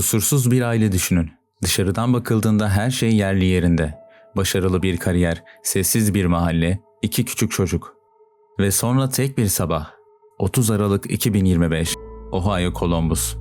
Kusursuz bir aile düşünün. Dışarıdan bakıldığında her şey yerli yerinde. Başarılı bir kariyer, sessiz bir mahalle, 2 küçük çocuk. Ve sonra tek bir sabah. 30 Aralık 2025, Ohio Columbus.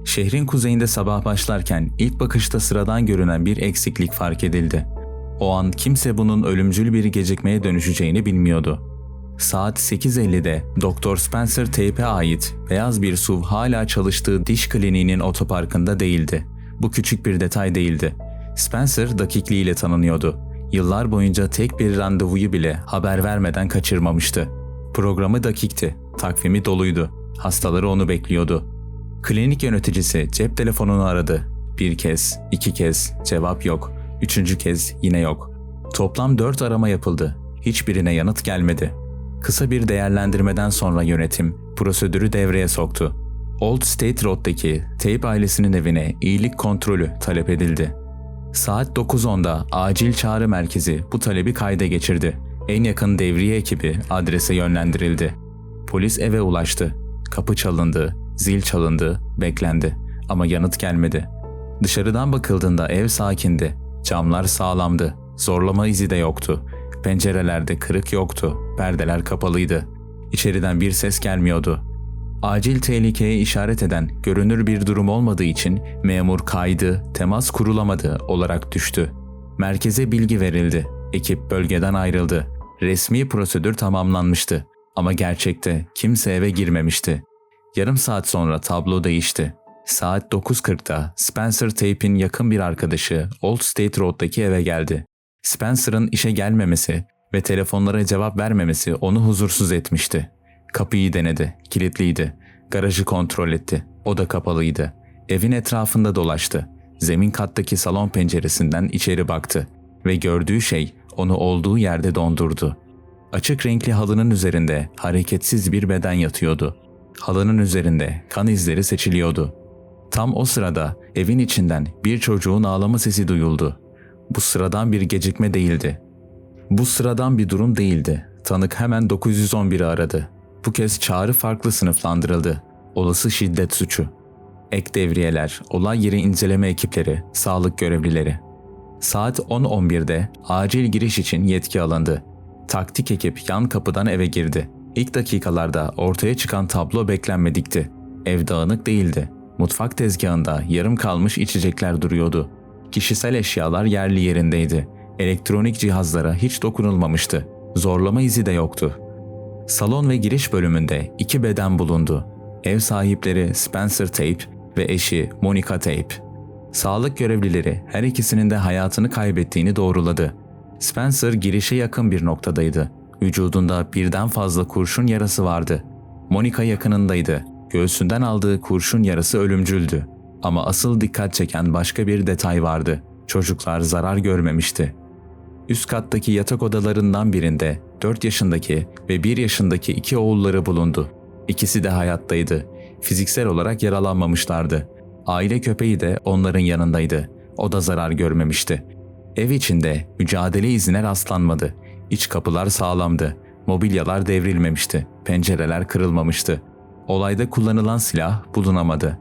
Şehrin kuzeyinde sabah başlarken ilk bakışta sıradan görünen bir eksiklik fark edildi. O an kimse bunun ölümcül bir gecikmeye dönüşeceğini bilmiyordu. Saat 8:50'de Dr. Spencer Tape'e ait beyaz bir SUV hala çalıştığı diş kliniğinin otoparkında değildi. Bu küçük bir detay değildi. Spencer dakikliğiyle tanınıyordu. Yıllar boyunca tek bir randevuyu bile haber vermeden kaçırmamıştı. Programı dakikti, takvimi doluydu. Hastaları onu bekliyordu. Klinik yöneticisi cep telefonunu aradı. Bir kez, 2 kez, cevap yok. 3. kez yine yok. Toplam 4 arama yapıldı. Hiçbirine yanıt gelmedi. Kısa bir değerlendirmeden sonra yönetim prosedürü devreye soktu. Old State Road'daki Tape ailesinin evine iyilik kontrolü talep edildi. Saat 9:10'da acil çağrı merkezi bu talebi kayda geçirdi. En yakın devriye ekibi adrese yönlendirildi. Polis eve ulaştı. Kapı çalındı, zil çalındı, beklendi ama yanıt gelmedi. Dışarıdan bakıldığında ev sakindi. Camlar sağlamdı. Zorlama izi de yoktu. Pencerelerde kırık yoktu. Perdeler kapalıydı. İçeriden bir ses gelmiyordu. Acil tehlikeye işaret eden görünür bir durum olmadığı için memur kaydı, temas kurulamadı olarak düştü. Merkeze bilgi verildi. Ekip bölgeden ayrıldı. Resmi prosedür tamamlanmıştı. Ama gerçekte kimse eve girmemişti. Yarım saat sonra tablo değişti. Saat 9:40'da Spencer Tape'in yakın bir arkadaşı Old State Road'daki eve geldi. Spencer'ın işe gelmemesi ve telefonlara cevap vermemesi onu huzursuz etmişti. Kapıyı denedi, kilitliydi. Garajı kontrol etti, o da kapalıydı. Evin etrafında dolaştı. Zemin kattaki salon penceresinden içeri baktı ve gördüğü şey onu olduğu yerde dondurdu. Açık renkli halının üzerinde hareketsiz bir beden yatıyordu. Halının üzerinde kan izleri seçiliyordu. Tam o sırada evin içinden bir çocuğun ağlama sesi duyuldu. Bu sıradan bir gecikme değildi. Bu sıradan bir durum değildi. Tanık hemen 911'i aradı. Bu kez çağrı farklı sınıflandırıldı. Olası şiddet suçu. Ek devriyeler, olay yeri inceleme ekipleri, sağlık görevlileri. Saat 10:11'de acil giriş için yetki alındı. Taktik ekip yan kapıdan eve girdi. İlk dakikalarda ortaya çıkan tablo beklenmedikti. Ev dağınık değildi. Mutfak tezgahında yarım kalmış içecekler duruyordu. Kişisel eşyalar yerli yerindeydi. Elektronik cihazlara hiç dokunulmamıştı. Zorlama izi de yoktu. Salon ve giriş bölümünde 2 beden bulundu. Ev sahipleri Spencer Tape ve eşi Monica Tape. Sağlık görevlileri her ikisinin de hayatını kaybettiğini doğruladı. Spencer girişe yakın bir noktadaydı. Vücudunda birden fazla kurşun yarası vardı. Monica yakınındaydı. Göğsünden aldığı kurşun yarası ölümcüldü. Ama asıl dikkat çeken başka bir detay vardı. Çocuklar zarar görmemişti. Üst kattaki yatak odalarından birinde 4 yaşındaki ve 1 yaşındaki 2 oğulları bulundu. İkisi de hayattaydı. Fiziksel olarak yaralanmamışlardı. Aile köpeği de onların yanındaydı. O da zarar görmemişti. Ev içinde mücadele izine rastlanmadı. İç kapılar sağlamdı. Mobilyalar devrilmemişti. Pencereler kırılmamıştı. Olayda kullanılan silah bulunamadı.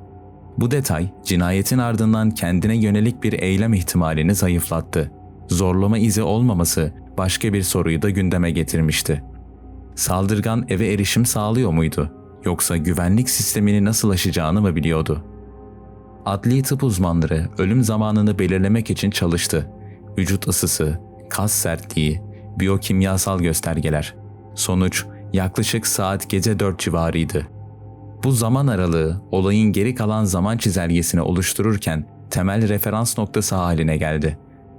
Bu detay cinayetin ardından kendine yönelik bir eylem ihtimalini zayıflattı. Zorlama izi olmaması başka bir soruyu da gündeme getirmişti. Saldırgan eve erişim sağlıyor muydu? Yoksa güvenlik sistemini nasıl aşacağını mı biliyordu? Adli tıp uzmanları ölüm zamanını belirlemek için çalıştı. Vücut ısısı, kas sertliği, biyokimyasal göstergeler. Sonuç yaklaşık saat gece 4 civarıydı. Bu zaman aralığı olayın geri kalan zaman çizelgesini oluştururken temel referans noktası haline geldi.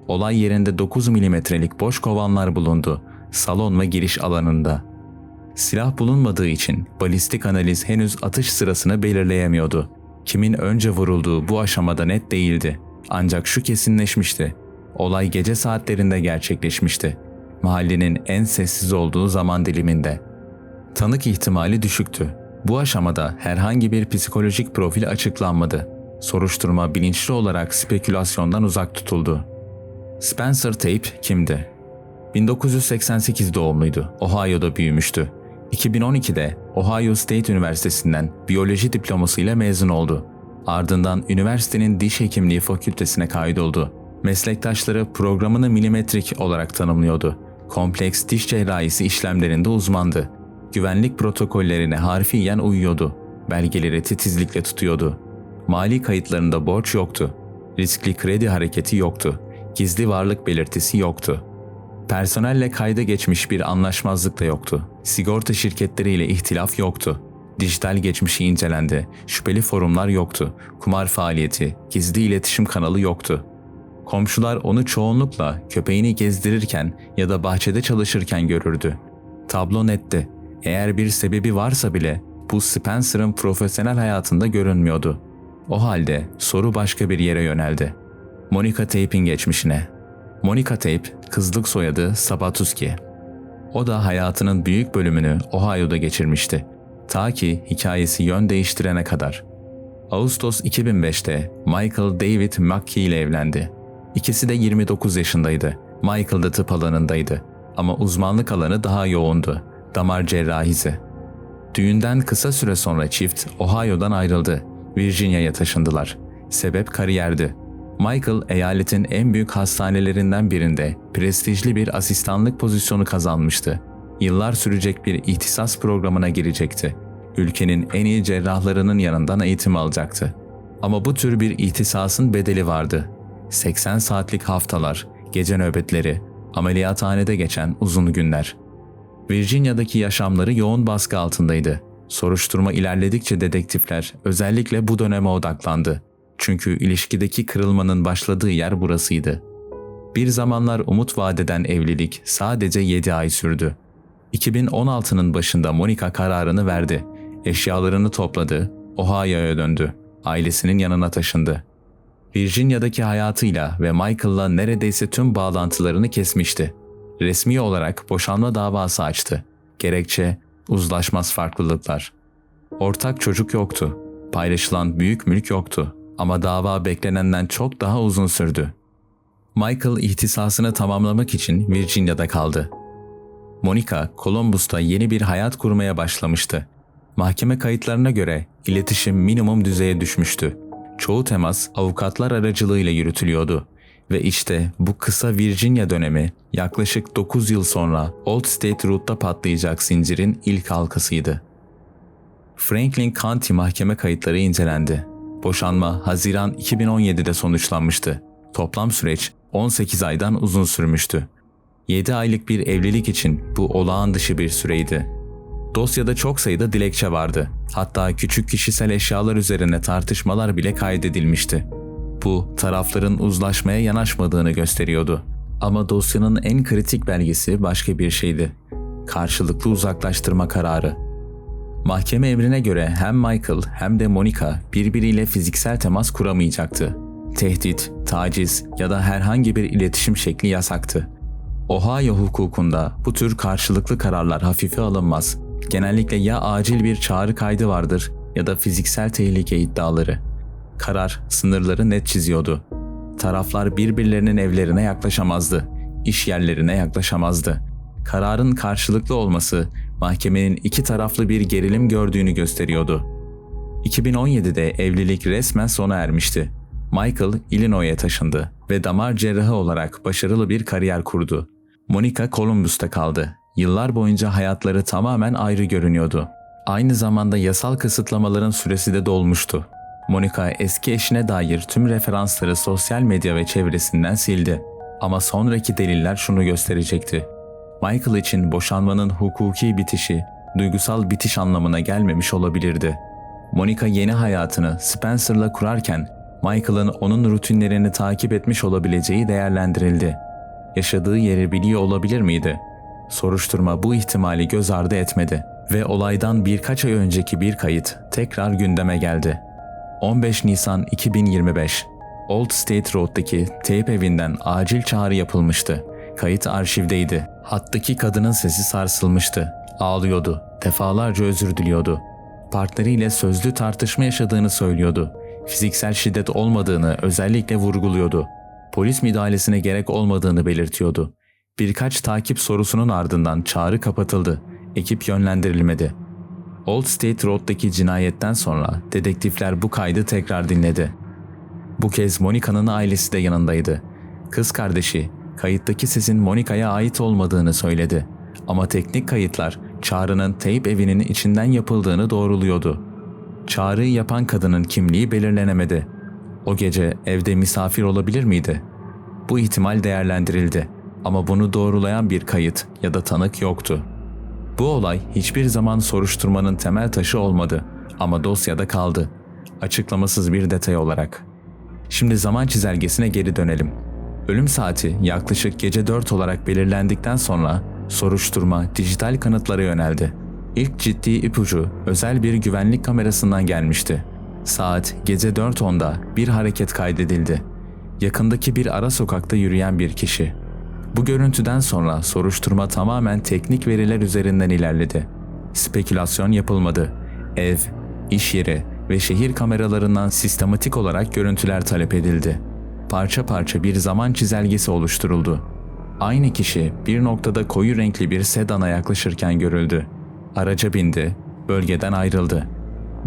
Olay yerinde 9 milimetrelik boş kovanlar bulundu, salon ve giriş alanında. Silah bulunmadığı için balistik analiz henüz atış sırasını belirleyemiyordu. Kimin önce vurulduğu bu aşamada net değildi. Ancak şu kesinleşmişti. Olay gece saatlerinde gerçekleşmişti. Mahallenin en sessiz olduğu zaman diliminde. Tanık ihtimali düşüktü. Bu aşamada herhangi bir psikolojik profil açıklanmadı. Soruşturma bilinçli olarak spekülasyondan uzak tutuldu. Spencer Tape kimdi? 1988 doğumluydu. Ohio'da büyümüştü. 2012'de Ohio State Üniversitesi'nden biyoloji diplomasıyla mezun oldu. Ardından üniversitenin diş hekimliği fakültesine kaydoldu. Meslektaşları programını milimetrik olarak tanımlıyordu. Kompleks diş cerrahisi işlemlerinde uzmandı. Güvenlik protokollerine harfiyen uyuyordu. Belgeleri titizlikle tutuyordu. Mali kayıtlarında borç yoktu. Riskli kredi hareketi yoktu. Gizli varlık belirtisi yoktu. Personelle kayda geçmiş bir anlaşmazlık da yoktu. Sigorta şirketleriyle ihtilaf yoktu. Dijital geçmişi incelendi. Şüpheli forumlar yoktu. Kumar faaliyeti, gizli iletişim kanalı yoktu. Komşular onu çoğunlukla köpeğini gezdirirken ya da bahçede çalışırken görürdü. Tablo netti. Eğer bir sebebi varsa bile bu Spencer'ın profesyonel hayatında görünmüyordu. O halde soru başka bir yere yöneldi. Monica Tape'in geçmişine. Monica Tape, kızlık soyadı Sabatuski. O da hayatının büyük bölümünü Ohio'da geçirmişti. Ta ki hikayesi yön değiştirene kadar. Ağustos 2005'te Michael David McKee ile evlendi. İkisi de 29 yaşındaydı. Michael da tıp alanındaydı. Ama uzmanlık alanı daha yoğundu. Damar cerrahisi. Düğünden kısa süre sonra çift Ohio'dan ayrıldı. Virginia'ya taşındılar. Sebep kariyerdi. Michael eyaletin en büyük hastanelerinden birinde prestijli bir asistanlık pozisyonu kazanmıştı. Yıllar sürecek bir ihtisas programına girecekti. Ülkenin en iyi cerrahlarının yanından eğitim alacaktı. Ama bu tür bir ihtisasın bedeli vardı. 80 saatlik haftalar, gece nöbetleri, ameliyathanede geçen uzun günler. Virginia'daki yaşamları yoğun baskı altındaydı. Soruşturma ilerledikçe dedektifler özellikle bu döneme odaklandı. Çünkü ilişkideki kırılmanın başladığı yer burasıydı. Bir zamanlar umut vadeden evlilik sadece 7 ay sürdü. 2016'nın başında Monica kararını verdi. Eşyalarını topladı, Ohio'ya döndü. Ailesinin yanına taşındı. Virginia'daki hayatıyla ve Michael'la neredeyse tüm bağlantılarını kesmişti. Resmi olarak boşanma davası açtı. Gerekçe, uzlaşmaz farklılıklar. Ortak çocuk yoktu. Paylaşılan büyük mülk yoktu. Ama dava beklenenden çok daha uzun sürdü. Michael ihtisasını tamamlamak için Virginia'da kaldı. Monica, Columbus'ta yeni bir hayat kurmaya başlamıştı. Mahkeme kayıtlarına göre iletişim minimum düzeye düşmüştü. Çoğu temas avukatlar aracılığıyla yürütülüyordu. Ve işte bu kısa Virginia dönemi yaklaşık 9 yıl sonra Old State Road'da patlayacak zincirin ilk halkasıydı. Franklin County mahkeme kayıtları incelendi. Boşanma Haziran 2017'de sonuçlanmıştı. Toplam süreç 18 aydan uzun sürmüştü. 7 aylık bir evlilik için bu olağan dışı bir süreydi. Dosyada çok sayıda dilekçe vardı. Hatta küçük kişisel eşyalar üzerine tartışmalar bile kaydedilmişti. Bu, tarafların uzlaşmaya yanaşmadığını gösteriyordu. Ama dosyanın en kritik belgesi başka bir şeydi. Karşılıklı uzaklaştırma kararı. Mahkeme emrine göre hem Michael hem de Monica birbiriyle fiziksel temas kuramayacaktı. Tehdit, taciz ya da herhangi bir iletişim şekli yasaktı. Ohio hukukunda bu tür karşılıklı kararlar hafife alınmaz. Genellikle ya acil bir çağrı kaydı vardır ya da fiziksel tehlike iddiaları. Karar sınırları net çiziyordu. Taraflar birbirlerinin evlerine yaklaşamazdı, iş yerlerine yaklaşamazdı. Kararın karşılıklı olması mahkemenin iki taraflı bir gerilim gördüğünü gösteriyordu. 2017'de evlilik resmen sona ermişti. Michael, Illinois'e taşındı ve damar cerrahı olarak başarılı bir kariyer kurdu. Monica Columbus'ta kaldı. Yıllar boyunca hayatları tamamen ayrı görünüyordu. Aynı zamanda yasal kısıtlamaların süresi de dolmuştu. Monica eski eşine dair tüm referansları sosyal medya ve çevresinden sildi. Ama sonraki deliller şunu gösterecekti. Michael için boşanmanın hukuki bitişi, duygusal bitiş anlamına gelmemiş olabilirdi. Monica yeni hayatını Spencer'la kurarken Michael'ın onun rutinlerini takip etmiş olabileceği değerlendirildi. Yaşadığı yeri biliyor olabilir miydi? Soruşturma bu ihtimali göz ardı etmedi ve olaydan birkaç ay önceki bir kayıt tekrar gündeme geldi. 15 Nisan 2025, Old State Road'daki teyp evinden acil çağrı yapılmıştı. Kayıt arşivdeydi. Hattaki kadının sesi sarsılmıştı. Ağlıyordu. Defalarca özür diliyordu. Partneriyle sözlü tartışma yaşadığını söylüyordu. Fiziksel şiddet olmadığını özellikle vurguluyordu. Polis müdahalesine gerek olmadığını belirtiyordu. Birkaç takip sorusunun ardından çağrı kapatıldı. Ekip yönlendirilmedi. Old State Road'daki cinayetten sonra dedektifler bu kaydı tekrar dinledi. Bu kez Monica'nın ailesi de yanındaydı. Kız kardeşi kayıttaki sesin Monica'ya ait olmadığını söyledi. Ama teknik kayıtlar çağrının teyp evinin içinden yapıldığını doğruluyordu. Çağrıyı yapan kadının kimliği belirlenemedi. O gece evde misafir olabilir miydi? Bu ihtimal değerlendirildi ama bunu doğrulayan bir kayıt ya da tanık yoktu. Bu olay hiçbir zaman soruşturmanın temel taşı olmadı ama dosyada kaldı, açıklamasız bir detay olarak. Şimdi zaman çizelgesine geri dönelim. Ölüm saati yaklaşık gece 4 olarak belirlendikten sonra soruşturma dijital kanıtlara yöneldi. İlk ciddi ipucu özel bir güvenlik kamerasından gelmişti. Saat gece 4:10'da bir hareket kaydedildi. Yakındaki bir ara sokakta yürüyen bir kişi. Bu görüntüden sonra soruşturma tamamen teknik veriler üzerinden ilerledi. Spekülasyon yapılmadı. Ev, iş yeri ve şehir kameralarından sistematik olarak görüntüler talep edildi. Parça parça bir zaman çizelgesi oluşturuldu. Aynı kişi bir noktada koyu renkli bir sedana yaklaşırken görüldü. Araca bindi, bölgeden ayrıldı.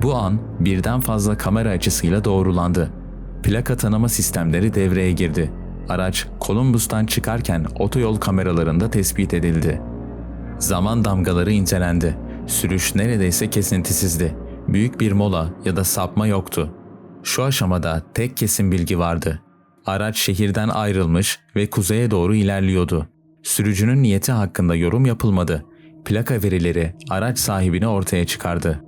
Bu an birden fazla kamera açısıyla doğrulandı. Plaka tanıma sistemleri devreye girdi. Araç Columbus'tan çıkarken otoyol kameralarında tespit edildi. Zaman damgaları incelendi. Sürüş neredeyse kesintisizdi. Büyük bir mola ya da sapma yoktu. Şu aşamada tek kesin bilgi vardı. Araç şehirden ayrılmış ve kuzeye doğru ilerliyordu. Sürücünün niyeti hakkında yorum yapılmadı. Plaka verileri araç sahibini ortaya çıkardı.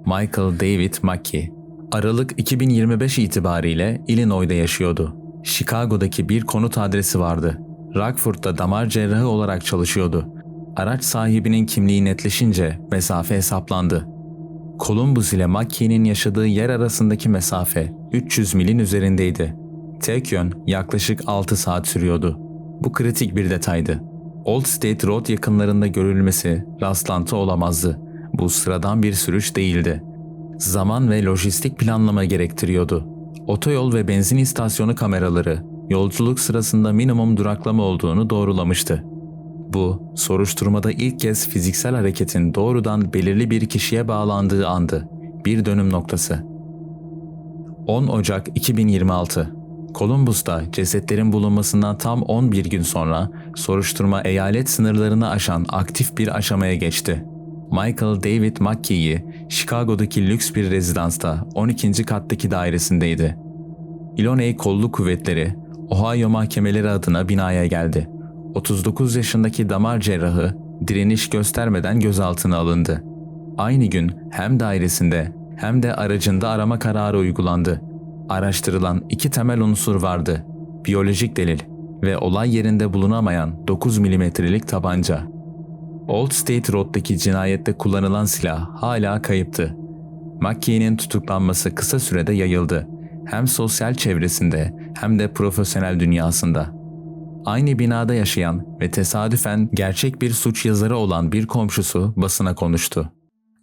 Michael David Mackey, Aralık 2025 itibariyle Illinois'da yaşıyordu. Chicago'daki bir konut adresi vardı. Rockford'da damar cerrahı olarak çalışıyordu. Araç sahibinin kimliği netleşince mesafe hesaplandı. Columbus ile Mackey'nin yaşadığı yer arasındaki mesafe 300 milin üzerindeydi. Tek yön yaklaşık 6 saat sürüyordu. Bu kritik bir detaydı. Old State Road yakınlarında görülmesi rastlantı olamazdı. Bu sıradan bir sürüş değildi. Zaman ve lojistik planlama gerektiriyordu. Otoyol ve benzin istasyonu kameraları yolculuk sırasında minimum duraklama olduğunu doğrulamıştı. Bu, soruşturmada ilk kez fiziksel hareketin doğrudan belirli bir kişiye bağlandığı andı. Bir dönüm noktası. 10 Ocak 2026. Columbus'ta cesetlerin bulunmasından tam 11 gün sonra soruşturma eyalet sınırlarını aşan aktif bir aşamaya geçti. Michael David Mackey'i Chicago'daki lüks bir rezidansta 12. kattaki dairesindeydi. Illinois Kolluk Kuvvetleri, Ohio mahkemeleri adına binaya geldi. 39 yaşındaki damar cerrahı direniş göstermeden gözaltına alındı. Aynı gün hem dairesinde hem de aracında arama kararı uygulandı. Araştırılan 2 temel unsur vardı: biyolojik delil ve olay yerinde bulunamayan 9 milimetrelik tabanca. Old State Road'daki cinayette kullanılan silah hala kayıptı. Mackey'nin tutuklanması kısa sürede yayıldı. Hem sosyal çevresinde hem de profesyonel dünyasında. Aynı binada yaşayan ve tesadüfen gerçek bir suç yazarı olan bir komşusu basına konuştu.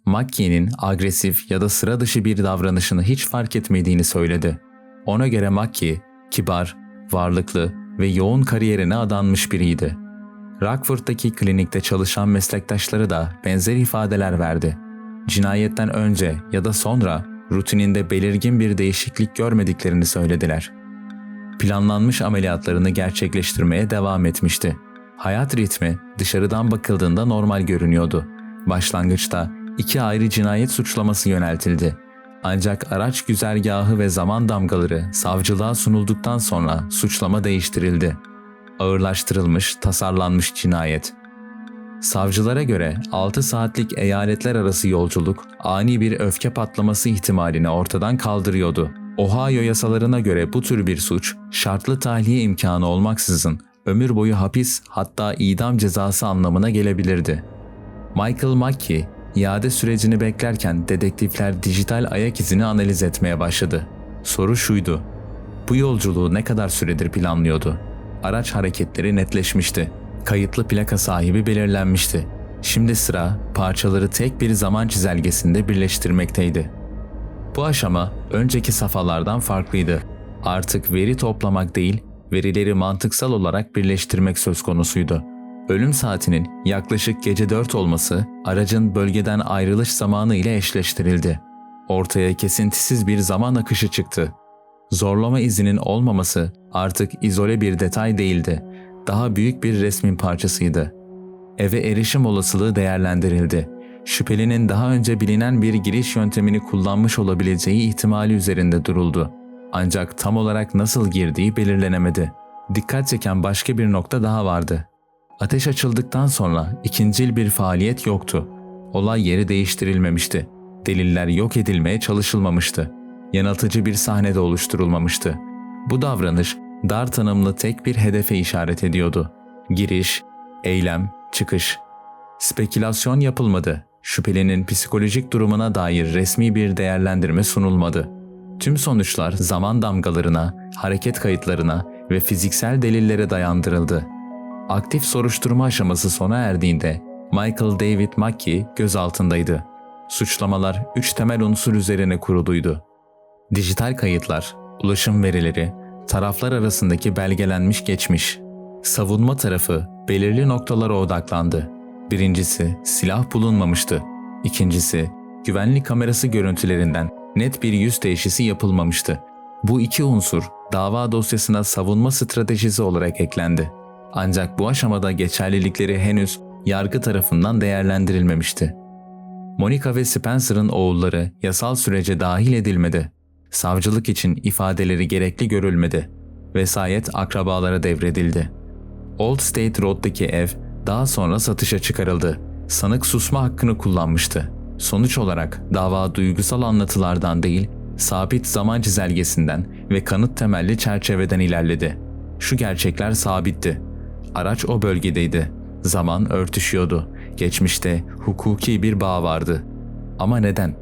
Mackey'nin agresif ya da sıra dışı bir davranışını hiç fark etmediğini söyledi. Ona göre Mackey, kibar, varlıklı ve yoğun kariyerine adanmış biriydi. Rockford'daki klinikte çalışan meslektaşları da benzer ifadeler verdi. Cinayetten önce ya da sonra rutininde belirgin bir değişiklik görmediklerini söylediler. Planlanmış ameliyatlarını gerçekleştirmeye devam etmişti. Hayat ritmi dışarıdan bakıldığında normal görünüyordu. Başlangıçta 2 ayrı cinayet suçlaması yöneltildi. Ancak araç güzergahı ve zaman damgaları savcılığa sunulduktan sonra suçlama değiştirildi. Ağırlaştırılmış, tasarlanmış cinayet. Savcılara göre 6 saatlik eyaletler arası yolculuk ani bir öfke patlaması ihtimalini ortadan kaldırıyordu. Ohio yasalarına göre bu tür bir suç, şartlı tahliye imkanı olmaksızın ömür boyu hapis, hatta idam cezası anlamına gelebilirdi. Michael Mackey, iade sürecini beklerken dedektifler dijital ayak izini analiz etmeye başladı. Soru şuydu: bu yolculuğu ne kadar süredir planlıyordu? Araç hareketleri netleşmişti. Kayıtlı plaka sahibi belirlenmişti. Şimdi sıra parçaları tek bir zaman çizelgesinde birleştirmekteydi. Bu aşama önceki safhalardan farklıydı. Artık veri toplamak değil, verileri mantıksal olarak birleştirmek söz konusuydu. Ölüm saatinin yaklaşık gece 4 olması aracın bölgeden ayrılış zamanı ile eşleştirildi. Ortaya kesintisiz bir zaman akışı çıktı. Zorlama izinin olmaması artık izole bir detay değildi. Daha büyük bir resmin parçasıydı. Eve erişim olasılığı değerlendirildi. Şüphelinin daha önce bilinen bir giriş yöntemini kullanmış olabileceği ihtimali üzerinde duruldu. Ancak tam olarak nasıl girdiği belirlenemedi. Dikkat çeken başka bir nokta daha vardı. Ateş açıldıktan sonra ikincil bir faaliyet yoktu. Olay yeri değiştirilmemişti. Deliller yok edilmeye çalışılmamıştı. Yanıltıcı bir sahne de oluşturulmamıştı. Bu davranış dar tanımlı tek bir hedefe işaret ediyordu. Giriş, eylem, çıkış. Spekülasyon yapılmadı. Şüphelinin psikolojik durumuna dair resmi bir değerlendirme sunulmadı. Tüm sonuçlar zaman damgalarına, hareket kayıtlarına ve fiziksel delillere dayandırıldı. Aktif soruşturma aşaması sona erdiğinde Michael David McKee gözaltındaydı. Suçlamalar 3 temel unsur üzerine kuruluydu. Dijital kayıtlar, ulaşım verileri, taraflar arasındaki belgelenmiş geçmiş. Savunma tarafı belirli noktalara odaklandı. Birincisi, silah bulunmamıştı. İkincisi, güvenlik kamerası görüntülerinden net bir yüz teşhisi yapılmamıştı. Bu iki unsur dava dosyasına savunma stratejisi olarak eklendi. Ancak bu aşamada geçerlilikleri henüz yargı tarafından değerlendirilmemişti. Monica ve Spencer'ın oğulları yasal sürece dahil edilmedi. Savcılık için ifadeleri gerekli görülmedi. Vesayet akrabalara devredildi. Old State Road'daki ev daha sonra satışa çıkarıldı. Sanık susma hakkını kullanmıştı. Sonuç olarak dava duygusal anlatılardan değil, sabit zaman çizelgesinden ve kanıt temelli çerçeveden ilerledi. Şu gerçekler sabitti. Araç o bölgedeydi. Zaman örtüşüyordu. Geçmişte hukuki bir bağ vardı. Ama neden?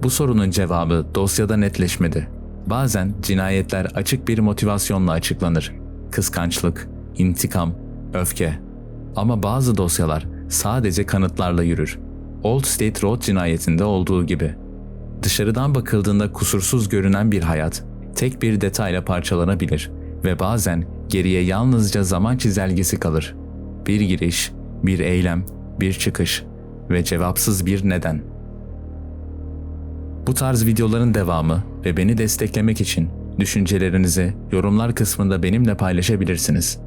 Bu sorunun cevabı dosyada netleşmedi. Bazen cinayetler açık bir motivasyonla açıklanır. Kıskançlık, intikam, öfke. Ama bazı dosyalar sadece kanıtlarla yürür. Old State Road cinayetinde olduğu gibi. Dışarıdan bakıldığında kusursuz görünen bir hayat, tek bir detayla parçalanabilir ve bazen geriye yalnızca zaman çizelgesi kalır. Bir giriş, bir eylem, bir çıkış ve cevapsız bir neden. Bu tarz videoların devamı ve beni desteklemek için düşüncelerinizi yorumlar kısmında benimle paylaşabilirsiniz.